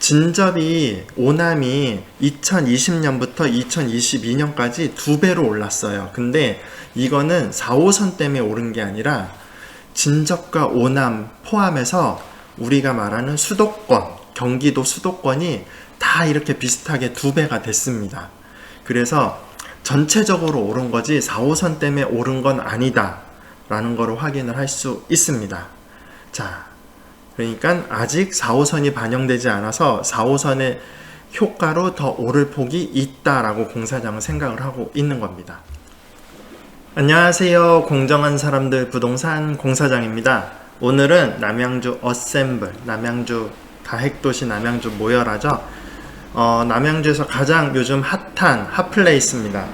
진접이 오남이 2020년부터 2022년까지 2배로 올랐어요. 근데 이거는 4호선 때문에 오른 게 아니라 진접과 오남 포함해서 우리가 말하는 수도권, 경기도 수도권이 다 이렇게 비슷하게 2배가 됐습니다. 그래서 전체적으로 오른 거지 4호선 때문에 오른 건 아니다 라는 거를 확인을 할 수 있습니다. 자, 그러니까 아직 4호선이 반영되지 않아서 4호선의 효과로 더 오를 폭이 있다라고 공사장은 생각을 하고 있는 겁니다. 안녕하세요. 공정한 사람들 부동산 공사장입니다. 오늘은 남양주 어셈블, 남양주 다핵도시 남양주 모여라죠. 남양주에서 가장 요즘 핫한 핫플레이스입니다.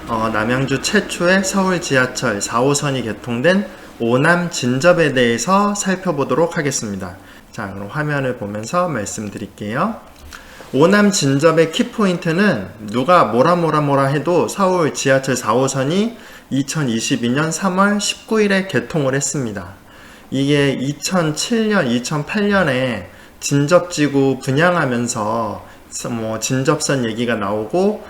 남양주 최초의 서울 지하철 4호선이 개통된 오남 진접에 대해서 살펴보도록 하겠습니다. 자, 그럼 화면을 보면서 말씀드릴게요. 오남 진접의 키포인트는 누가 뭐라 해도 서울 지하철 4호선이 2022년 3월 19일에 개통을 했습니다. 이게 2007년, 2008년에 진접지구 분양하면서 진접선 얘기가 나오고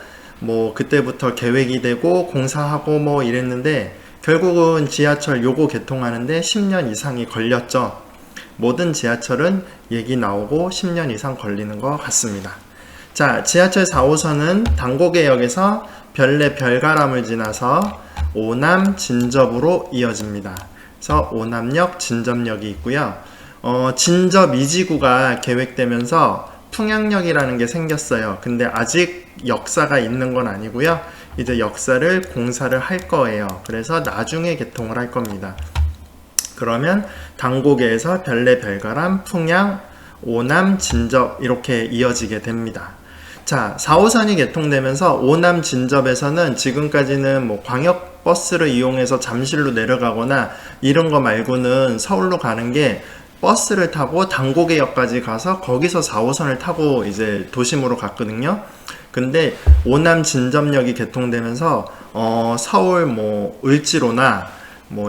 그때부터 계획이 되고 공사하고 이랬는데 결국은 지하철 요거 개통하는데 10년 이상이 걸렸죠. 모든 지하철은 얘기 나오고 10년 이상 걸리는 것 같습니다. 자, 지하철 4호선은 당고개역에서 별내 별가람을 지나서 오남 진접으로 이어집니다. 그래서 오남역, 진접역이 있고요. 진접 2지구가 계획되면서 풍양역이라는 게 생겼어요. 근데 아직 역사가 있는 건 아니고요. 이제 역사를 공사를 할 거예요. 그래서 나중에 개통을 할 겁니다. 그러면 당고개에서 별내 별가람, 풍양, 오남, 진접 이렇게 이어지게 됩니다. 자, 4호선이 개통되면서 오남 진접에서는 지금까지는 광역버스를 이용해서 잠실로 내려가거나 이런 거 말고는 서울로 가는 게 버스를 타고 당고개역까지 가서 거기서 4호선을 타고 이제 도심으로 갔거든요. 근데 오남 진접역이 개통되면서 서울 을지로나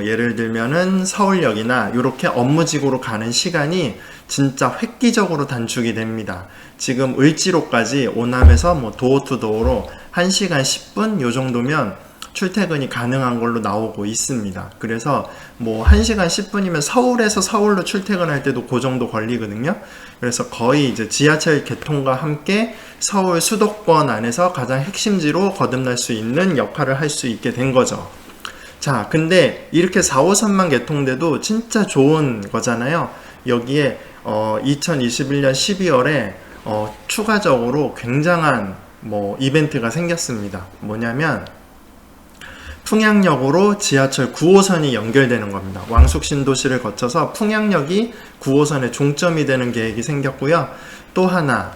예를 들면은 서울역이나 이렇게 업무지구로 가는 시간이 진짜 획기적으로 단축이 됩니다. 지금 을지로까지 오남에서 도어투도어로 1시간 10분 요 정도면 출퇴근이 가능한 걸로 나오고 있습니다. 그래서 1시간 10분이면 서울에서 서울로 출퇴근할 때도 그 정도 걸리거든요. 그래서 거의 이제 지하철 개통과 함께 서울 수도권 안에서 가장 핵심지로 거듭날 수 있는 역할을 할 수 있게 된 거죠. 자, 근데 이렇게 4호선만 개통돼도 진짜 좋은 거잖아요. 여기에 2021년 12월에 추가적으로 굉장한 이벤트가 생겼습니다. 뭐냐면 풍양역으로 지하철 9호선이 연결되는 겁니다. 왕숙신도시를 거쳐서 풍양역이 9호선의 종점이 되는 계획이 생겼고요. 또 하나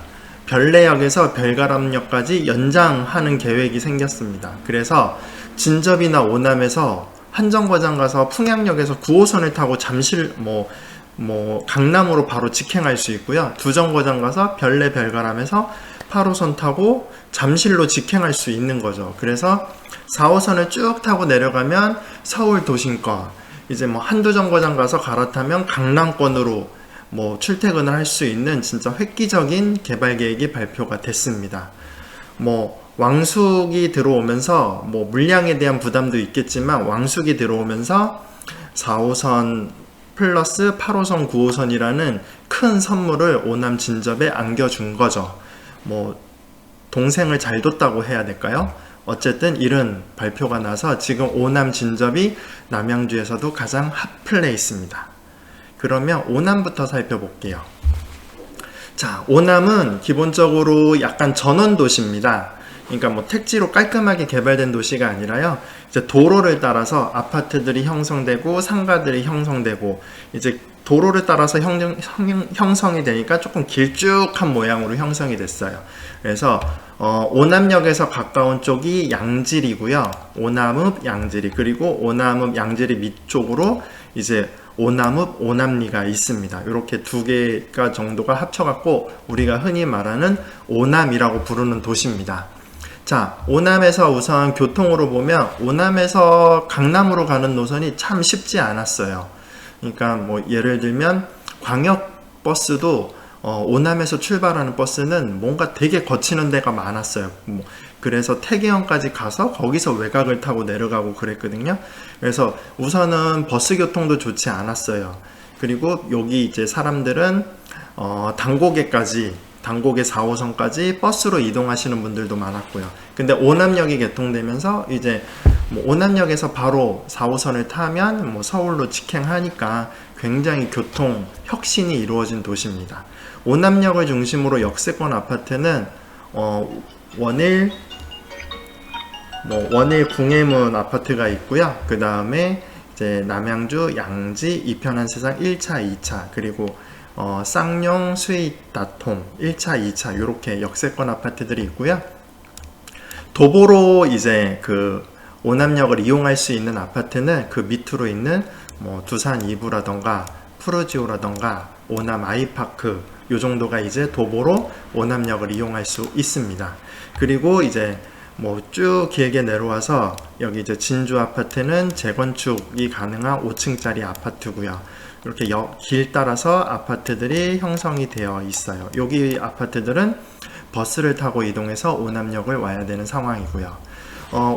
별내역에서 별가람역까지 연장하는 계획이 생겼습니다. 그래서 진접이나 오남에서 한정거장 가서 풍양역에서 9호선을 타고 잠실 강남으로 바로 직행할 수 있고요. 두정거장 가서 별내 별가람에서 8호선 타고 잠실로 직행할 수 있는 거죠. 그래서 4호선을 쭉 타고 내려가면 서울 도심권, 이제 한두 정거장 가서 갈아타면 강남권으로 출퇴근을 할 수 있는 진짜 획기적인 개발 계획이 발표가 됐습니다. 왕숙이 들어오면서 물량에 대한 부담도 있겠지만 왕숙이 들어오면서 4호선 플러스 8호선, 9호선이라는 큰 선물을 오남 진접에 안겨준 거죠. 동생을 잘 뒀다고 해야 될까요? 어쨌든 이런 발표가 나서 지금 오남 진접이 남양주에서도 가장 핫플레이스입니다. 그러면 오남부터 살펴볼게요. 자, 오남은 기본적으로 약간 전원도시입니다. 그러니까 택지로 깔끔하게 개발된 도시가 아니라요. 이제 도로를 따라서 아파트들이 형성되고 상가들이 형성되고 이제 도로를 따라서 형성이 되니까 조금 길쭉한 모양으로 형성이 됐어요. 그래서 오남역에서 가까운 쪽이 양질이고요. 오남읍, 양질이, 그리고 오남읍, 양질이 밑쪽으로 이제 오남읍, 오남리가 있습니다. 이렇게 두 개가 정도가 합쳐갖고 우리가 흔히 말하는 오남이라고 부르는 도시입니다. 자, 오남에서 우선 교통으로 보면 오남에서 강남으로 가는 노선이 참 쉽지 않았어요. 그러니까 예를 들면 광역버스도 오남에서 출발하는 버스는 뭔가 되게 거치는 데가 많았어요. 그래서 태계현까지 가서 거기서 외곽을 타고 내려가고 그랬거든요. 그래서 우선은 버스 교통도 좋지 않았어요. 그리고 여기 이제 사람들은 당고개 4호선까지 버스로 이동하시는 분들도 많았고요. 근데 오남역이 개통되면서 이제 오남역에서 바로 4호선을 타면 서울로 직행하니까 굉장히 교통 혁신이 이루어진 도시입니다. 오남역을 중심으로 역세권 아파트는 원일 궁예문 아파트가 있고요. 그 다음에 이제 남양주 양지 이편한 세상 1차, 2차 그리고 쌍용 스윗닷홈 1차, 2차 이렇게 역세권 아파트들이 있고요. 도보로 이제 그 오남역을 이용할 수 있는 아파트는 그 밑으로 있는 두산 이브라던가 푸르지오라던가 오남 아이파크 요 정도가 이제 도보로 오남역을 이용할 수 있습니다. 그리고 이제 쭉 길게 내려와서 여기 이제 진주 아파트는 재건축이 가능한 5층짜리 아파트고요. 이렇게 길 따라서 아파트들이 형성이 되어 있어요. 여기 아파트들은 버스를 타고 이동해서 오남역을 와야 되는 상황이고요.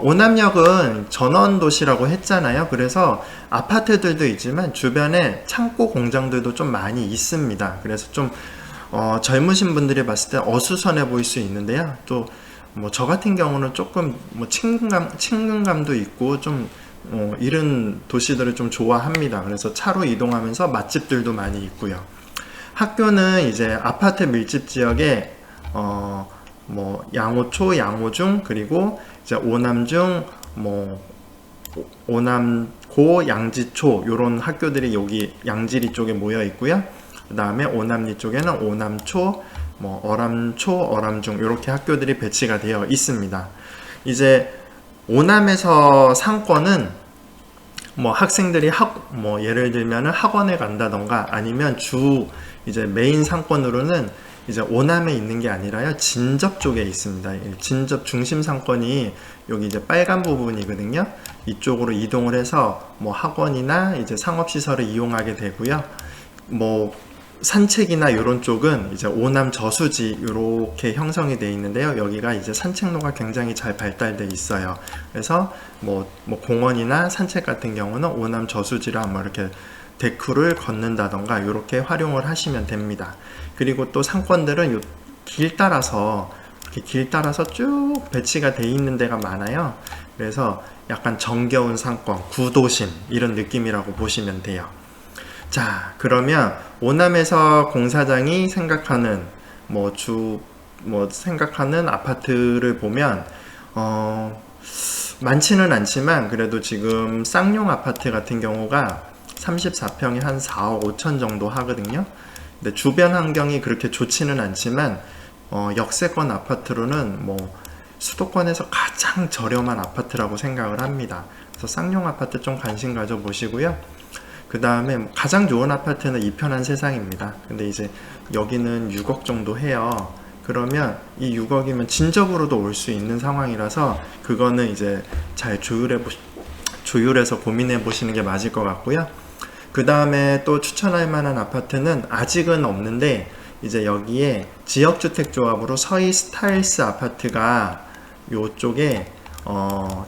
오남역은 전원도시라고 했잖아요. 그래서 아파트들도 있지만 주변에 창고 공장들도 좀 많이 있습니다. 그래서 좀 젊으신 분들이 봤을 때 어수선해 보일 수 있는데요. 또 저 같은 경우는 조금 친근감도 있고 좀 이런 도시들을 좀 좋아합니다. 그래서 차로 이동하면서 맛집들도 많이 있고요. 학교는 이제 아파트 밀집 지역에 양호초, 양호중 그리고 이제 오남중, 오남고, 양지초 요런 학교들이 여기 양지리 쪽에 모여 있고요. 그 다음에 오남리 쪽에는 오남초, 어람초, 어람중 이렇게 학교들이 배치가 되어 있습니다. 이제 오남에서 상권은 학생들이 예를 들면 학원에 간다던가 아니면 이제 메인 상권으로는 이제 오남에 있는 게 아니라요 진접 쪽에 있습니다. 진접 중심 상권이 여기 이제 빨간 부분이거든요. 이쪽으로 이동을 해서 학원이나 이제 상업시설을 이용하게 되고요. 산책이나 이런 쪽은 이제 오남 저수지 이렇게 형성이 되어 있는데요. 여기가 이제 산책로가 굉장히 잘 발달되어 있어요. 그래서 공원이나 산책 같은 경우는 오남 저수지를 한번 이렇게 데크를 걷는다던가 이렇게 활용을 하시면 됩니다. 그리고 또 상권들은 길 따라서 쭉 배치가 되어 있는 데가 많아요. 그래서 약간 정겨운 상권, 구도심 이런 느낌이라고 보시면 돼요. 자, 그러면 오남에서 공사장이 생각하는 생각하는 아파트를 보면 많지는 않지만 그래도 지금 쌍용 아파트 같은 경우가 34평에 한 4억 5천 정도 하거든요. 근데 주변 환경이 그렇게 좋지는 않지만 역세권 아파트로는 수도권에서 가장 저렴한 아파트라고 생각을 합니다. 그래서 쌍용 아파트 좀 관심 가져 보시고요. 그 다음에 가장 좋은 아파트는 이편한 세상입니다. 근데 이제 여기는 6억 정도 해요. 그러면 이 6억이면 진접으로도 올 수 있는 상황이라서 그거는 이제 잘 조율해서 고민해 보시는 게 맞을 것 같고요. 그 다음에 또 추천할 만한 아파트는 아직은 없는데 이제 여기에 지역주택조합으로 서희 스타일스 아파트가 요쪽에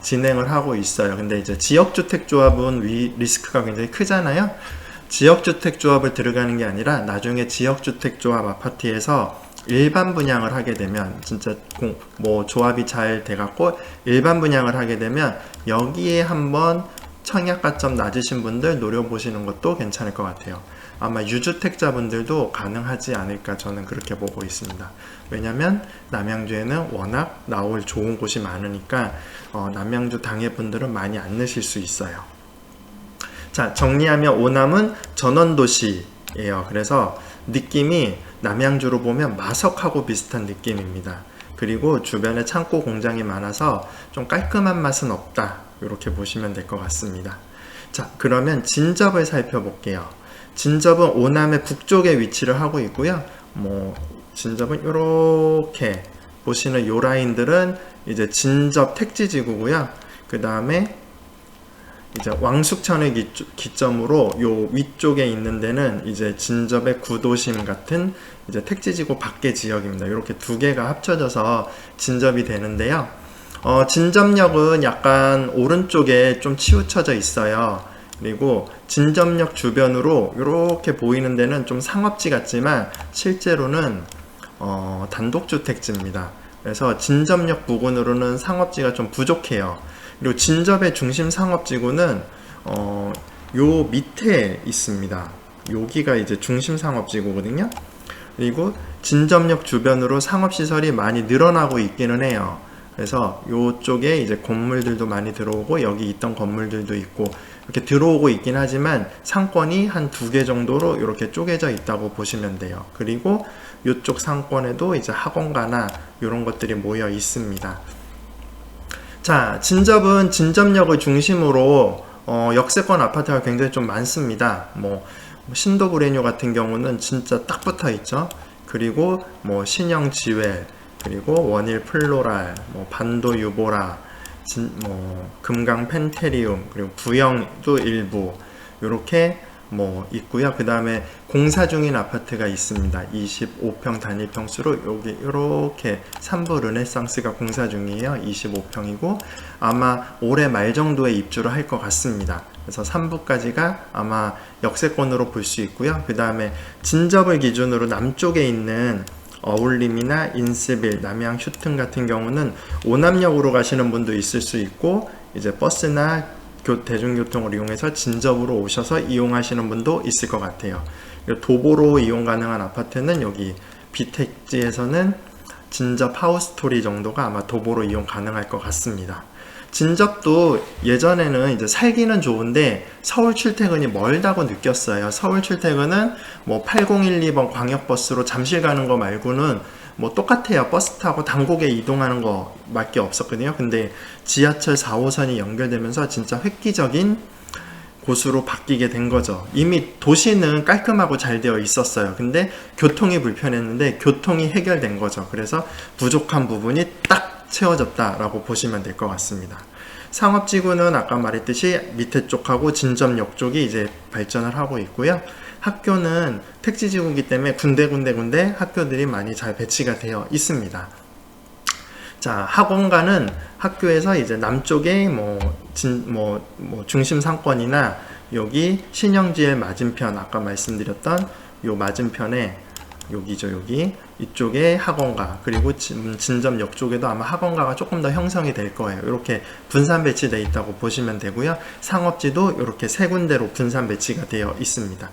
진행을 하고 있어요. 근데 이제 지역주택조합은 리스크가 굉장히 크잖아요. 지역주택조합을 들어가는 게 아니라 나중에 지역주택조합 아파트에서 일반 분양을 하게 되면 진짜 조합이 잘 돼갖고 일반 분양을 하게 되면 여기에 한번 청약가점 낮으신 분들 노려보시는 것도 괜찮을 것 같아요. 아마 유주택자분들도 가능하지 않을까 저는 그렇게 보고 있습니다. 왜냐면 남양주에는 워낙 나올 좋은 곳이 많으니까 남양주 당해분들은 많이 안 내실 수 있어요. 자, 정리하면 오남은 전원도시예요. 그래서 느낌이 남양주로 보면 마석하고 비슷한 느낌입니다. 그리고 주변에 창고 공장이 많아서 좀 깔끔한 맛은 없다. 이렇게 보시면 될 것 같습니다. 자, 그러면 진접을 살펴볼게요. 진접은 오남의 북쪽에 위치를 하고 있고요. 진접은 이렇게 보시는 요 라인들은 이제 진접 택지지구고요. 그 다음에 이제 왕숙천을 기점으로 요 위쪽에 있는 데는 이제 진접의 구도심 같은 이제 택지지구 밖의 지역입니다. 이렇게 두 개가 합쳐져서 진접이 되는데요. 진접역은 약간 오른쪽에 좀 치우쳐져 있어요. 그리고 진접역 주변으로 이렇게 보이는 데는 좀 상업지 같지만 실제로는 단독주택지입니다. 그래서 진접역 부근으로는 상업지가 좀 부족해요. 그리고 진접의 중심 상업지구는 요 밑에 있습니다. 여기가 이제 중심 상업지구거든요. 그리고 진접역 주변으로 상업시설이 많이 늘어나고 있기는 해요. 그래서 요쪽에 이제 건물들도 많이 들어오고 여기 있던 건물들도 있고 이렇게 들어오고 있긴 하지만 상권이 한 2개 정도로 이렇게 쪼개져 있다고 보시면 돼요. 그리고 이쪽 상권에도 이제 학원가나 이런 것들이 모여 있습니다. 자, 진접은 진접역을 중심으로 역세권 아파트가 굉장히 좀 많습니다. 뭐 신도 브레뉴 같은 경우는 진짜 딱 붙어 있죠. 그리고 뭐 신영 지웰, 그리고 원일 플로랄, 뭐 반도 유보라, 금강 펜테리움, 그리고 부영도 일부 이렇게 뭐 있고요. 그 다음에 공사 중인 아파트가 있습니다. 25평 단위 평수로 여기 이렇게 3부 르네상스가 공사 중이에요. 25평이고 아마 올해 말 정도에 입주를 할 것 같습니다. 그래서 3부까지가 아마 역세권으로 볼 수 있고요. 그 다음에 진접을 기준으로 남쪽에 있는 어울림이나 인스빌, 남양 슈튼 같은 경우는 오남역으로 가시는 분도 있을 수 있고 이제 버스나 대중교통을 이용해서 진접으로 오셔서 이용하시는 분도 있을 것 같아요. 도보로 이용 가능한 아파트는 여기 비택지에서는 진접 하우스토리 정도가 아마 도보로 이용 가능할 것 같습니다. 진접도 예전에는 이제 살기는 좋은데 서울 출퇴근이 멀다고 느꼈어요. 서울 출퇴근은 뭐 8012번 광역버스로 잠실 가는 거 말고는 뭐 똑같아요. 버스 타고 당곡에 이동하는 거 밖에 없었거든요. 근데 지하철 4호선이 연결되면서 진짜 획기적인 곳으로 바뀌게 된 거죠. 이미 도시는 깔끔하고 잘 되어 있었어요. 근데 교통이 불편했는데 교통이 해결된 거죠. 그래서 부족한 부분이 딱 채워졌다라고 보시면 될 것 같습니다. 상업지구는 아까 말했듯이 밑에 쪽하고 진접역 쪽이 이제 발전을 하고 있고요. 학교는 택지지구이기 때문에 군데 학교들이 많이 잘 배치가 되어 있습니다. 자, 학원가는 학교에서 이제 남쪽에 중심 상권이나 여기 신영지의 맞은편 아까 말씀드렸던 요 맞은편에 여기죠, 여기 이쪽에 학원가, 그리고 진접역 쪽에도 아마 학원가가 조금 더 형성이 될 거예요. 이렇게 분산 배치되어 있다고 보시면 되고요. 상업지도 이렇게 세 군데로 분산 배치가 되어 있습니다.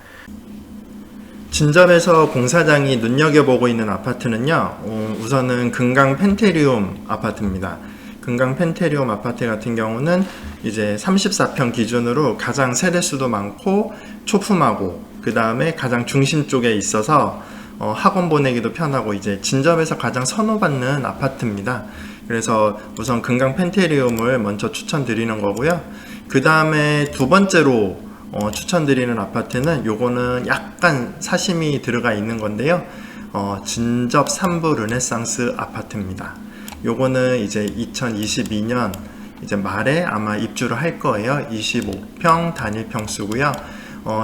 진접에서 공사장이 눈여겨보고 있는 아파트는요, 우선은 금강 펜테리움 아파트입니다. 금강 펜테리움 아파트 같은 경우는 이제 34평 기준으로 가장 세대수도 많고 초품하고 그 다음에 가장 중심 쪽에 있어서 학원 보내기도 편하고 이제 진접에서 가장 선호받는 아파트입니다. 그래서 우선 금강 펜테리움을 먼저 추천드리는 거고요. 그 다음에 두 번째로 추천드리는 아파트는 요거는 약간 사심이 들어가 있는 건데요. 진접 3부 르네상스 아파트입니다. 요거는 이제 2022년 이제 말에 아마 입주를 할 거예요. 25평 단일 평수고요.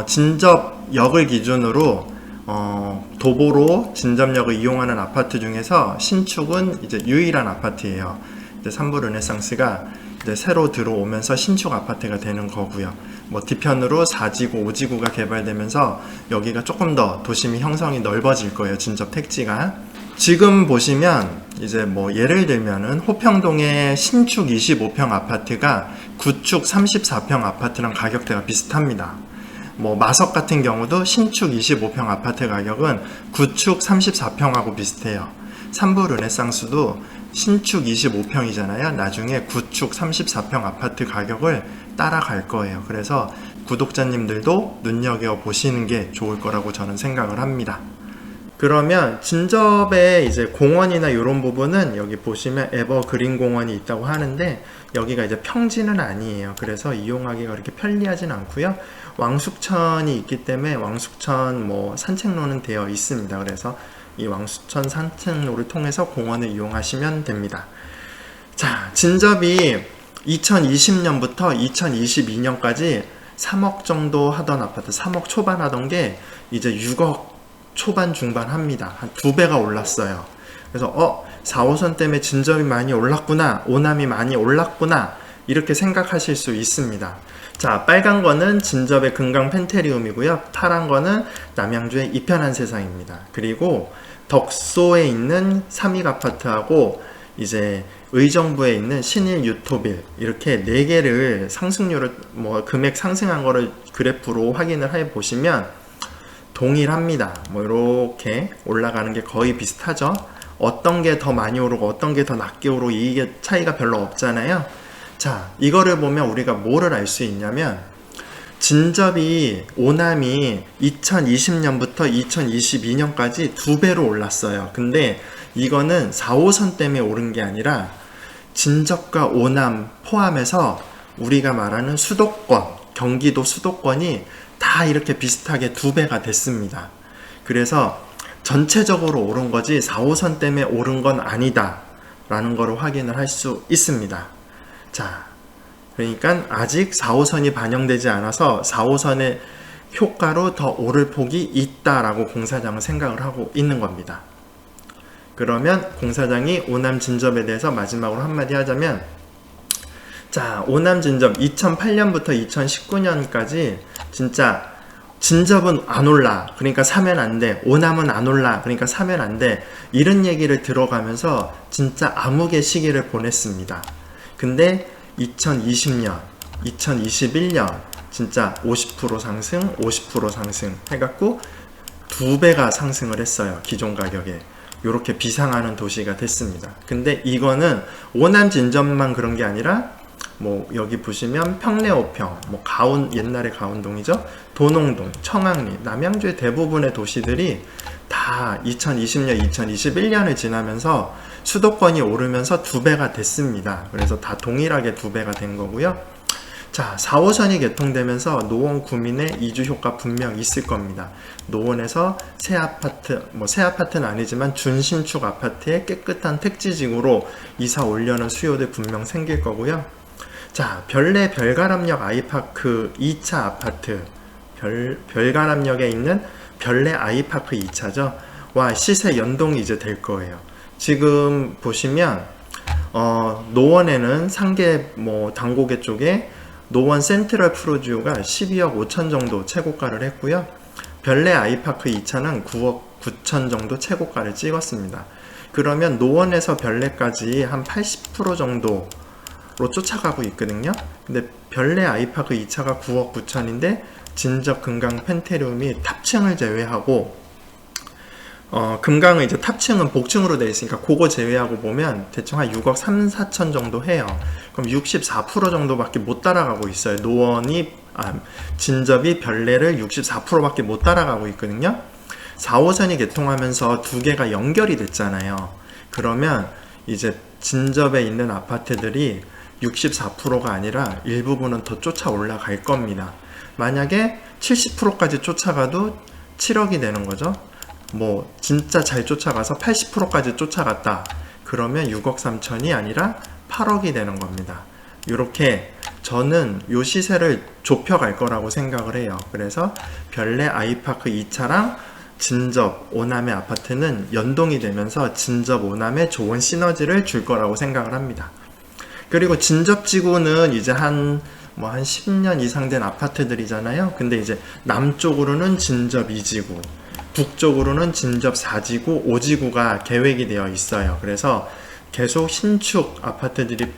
진접역을 기준으로 도보로 진접역을 이용하는 아파트 중에서 신축은 이제 유일한 아파트예요. 이제 3부 르네상스가 이제 새로 들어오면서 신축 아파트가 되는 거고요. 뭐 뒤편으로 4지구, 5지구가 개발되면서 여기가 조금 더 도심이 형성이 넓어질 거예요. 진접 택지가. 지금 보시면 이제 뭐 예를 들면은 호평동의 신축 25평 아파트가 구축 34평 아파트랑 가격대가 비슷합니다. 뭐 마석 같은 경우도 신축 25평 아파트 가격은 구축 34평하고 비슷해요. 3부 르네상스도 신축 25평이잖아요. 나중에 구축 34평 아파트 가격을 따라갈 거예요. 그래서 구독자님들도 눈여겨보시는 게 좋을 거라고 저는 생각을 합니다. 그러면 진접에 이제 공원이나 이런 부분은 여기 보시면 에버그린 공원이 있다고 하는데 여기가 이제 평지는 아니에요. 그래서 이용하기가 그렇게 편리하진 않고요. 왕숙천이 있기 때문에 왕숙천 뭐 산책로는 되어 있습니다. 그래서 이 왕숙천 산책로를 통해서 공원을 이용하시면 됩니다. 자, 진접이 2020년부터 2022년까지 3억 정도 하던 아파트, 3억 초반 하던 게 이제 6억 초반 중반 합니다. 한 2배가 올랐어요. 그래서 4호선 때문에 진접이 많이 올랐구나, 오남이 많이 올랐구나, 이렇게 생각하실 수 있습니다. 자, 빨간 거는 진접의 금강 펜테리움이고요. 파란 거는 남양주의 이편한 세상입니다. 그리고 덕소에 있는 삼익 아파트하고 이제 의정부에 있는 신일 유토빌, 이렇게 4개를 상승률을 금액 상승한 거를 그래프로 확인을 해 보시면 동일합니다. 이렇게 올라가는 게 거의 비슷하죠. 어떤 게 더 많이 오르고 어떤 게 더 낮게 오르고 이게 차이가 별로 없잖아요. 자, 이거를 보면 우리가 뭐를 알 수 있냐면 진접이, 오남이 2020년부터 2022년까지 2배로 올랐어요. 근데 이거는 4호선 때문에 오른 게 아니라 진접과 오남 포함해서 우리가 말하는 수도권, 경기도 수도권이 다 이렇게 비슷하게 2배가 됐습니다. 그래서 전체적으로 오른 거지 4호선 때문에 오른 건 아니다 라는 거를 확인을 할 수 있습니다. 자, 그러니까 아직 4호선이 반영되지 않아서 4호선의 효과로 더 오를 폭이 있다라고 공사장은 생각을 하고 있는 겁니다. 그러면 공사장이 오남 진접에 대해서 마지막으로 한마디 하자면, 자, 오남 진접 2008년부터 2019년까지 진짜 진접은 안 올라, 그러니까 사면 안 돼. 오남은 안 올라, 그러니까 사면 안 돼. 이런 얘기를 들어가면서 진짜 암흑의 시기를 보냈습니다. 근데 2020년, 2021년 진짜 50% 상승, 50% 상승 해갖고 2배가 상승을 했어요. 기존 가격에. 이렇게 비상하는 도시가 됐습니다. 근데 이거는 오남 진접만 그런 게 아니라 여기 보시면 평내오평, 옛날에 가운동이죠. 도농동, 청학리, 남양주의 대부분의 도시들이 다 2020년, 2021년을 지나면서 수도권이 오르면서 2배가 됐습니다. 그래서 다 동일하게 2배가 된 거고요. 자, 4호선이 개통되면서 노원 구민의 이주 효과 분명 있을 겁니다. 노원에서 새 아파트, 새 아파트는 아니지만 준신축 아파트에 깨끗한 택지지구로 이사 오려는 수요들 분명 생길 거고요. 자, 별내 별가람역 아이파크 2차 아파트, 별가람역에 있는 별내 아이파크 2차죠. 와, 시세 연동이 이제 될 거예요. 지금 보시면 노원에는 상계 당고개 쪽에 노원 센트럴 프로지오가 12억 5천 정도 최고가를 했고요. 별내 아이파크 2차는 9억 9천 정도 최고가를 찍었습니다. 그러면 노원에서 별내까지 한 80% 정도로 쫓아가고 있거든요. 근데 별내 아이파크 2차가 9억 9천인데 진접 금강 펜테리움이 탑층을 제외하고 금강은 이제 탑층은 복층으로 되어 있으니까 그거 제외하고 보면 대충 한 6억 3, 4천 정도 해요. 그럼 64% 정도밖에 못 따라가고 있어요. 진접이 별내를 64%밖에 못 따라가고 있거든요. 4호선이 개통하면서 2개가 연결이 됐잖아요. 그러면 이제 진접에 있는 아파트들이 64%가 아니라 일부분은 더 쫓아 올라갈 겁니다. 만약에 70%까지 쫓아가도 7억이 되는 거죠. 진짜 잘 쫓아가서 80%까지 쫓아갔다. 그러면 6억 3천이 아니라 8억이 되는 겁니다. 이렇게 저는 요 시세를 좁혀갈 거라고 생각을 해요. 그래서 별내 아이파크 2차랑 진접 오남의 아파트는 연동이 되면서 진접 오남에 좋은 시너지를 줄 거라고 생각을 합니다. 그리고 진접 지구는 이제 한 10년 이상 된 아파트들이잖아요. 근데 이제 남쪽으로는 진접 2지구, 북쪽으로는 진접 4지구, 5지구가 계획이 되어 있어요. 그래서 계속 신축 아파트들이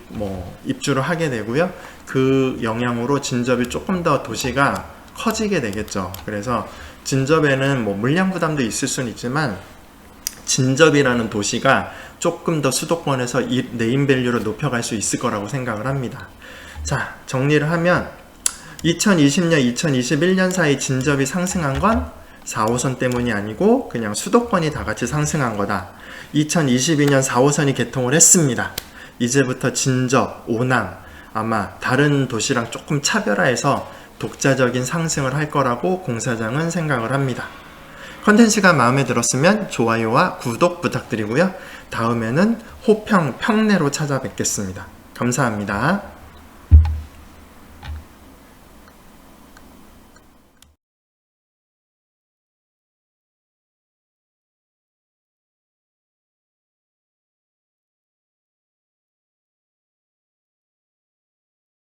입주를 하게 되고요. 그 영향으로 진접이 조금 더 도시가 커지게 되겠죠. 그래서 진접에는 물량 부담도 있을 수는 있지만 진접이라는 도시가 조금 더 수도권에서 이 네임밸류를 높여갈 수 있을 거라고 생각을 합니다. 자, 정리를 하면 2020년, 2021년 사이 진접이 상승한 건 4호선 때문이 아니고 그냥 수도권이 다 같이 상승한 거다. 2022년 4호선이 개통을 했습니다. 이제부터 진접, 오남 아마 다른 도시랑 조금 차별화해서 독자적인 상승을 할 거라고 공사장은 생각을 합니다. 컨텐츠가 마음에 들었으면 좋아요와 구독 부탁드리고요. 다음에는 호평, 평내로 찾아뵙겠습니다. 감사합니다.